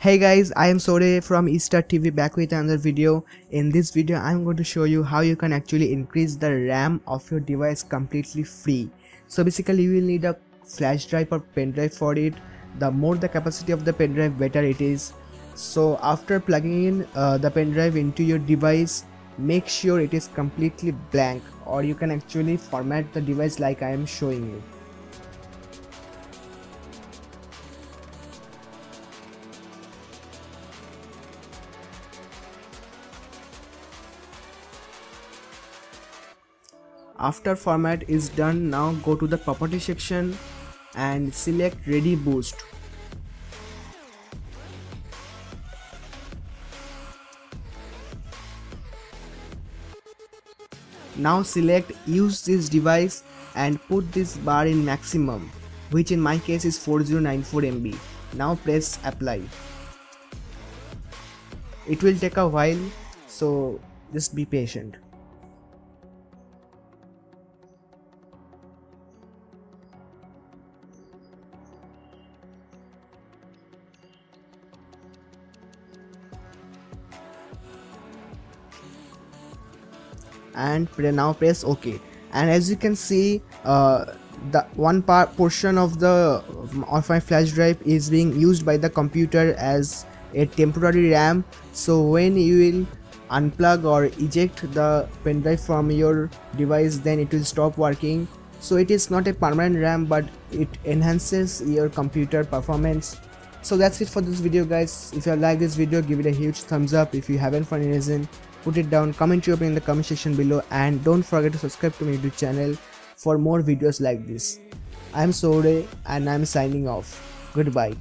Hey guys, I am Sore from Easter TV back with another video. In this video, I am going to show you how you can actually increase the RAM of your device completely free. So basically, you will need a flash drive or pen drive for it. The more the capacity of the pen drive, better it is. So after plugging in the pen drive into your device, make sure it is completely blank, or you can actually format the device like I am showing you. After format is done, now go to the property section and select ready boost. Now select use this device and put this bar in maximum, which in my case is 4094 MB. Now press apply. It will take a while, so just be patient. And now press OK. And as you can see, the one portion of my flash drive is being used by the computer as a temporary RAM. So when you will unplug or eject the pen drive from your device, then it will stop working. So it is not a permanent RAM, but it enhances your computer performance. So that's it for this video, guys. If you like this video, give it a huge thumbs up. If you haven't for any reason, put it down, comment your opinion in the comment section below, and don't forget to subscribe to my YouTube channel for more videos like this. I'm Sore and I'm signing off. Goodbye.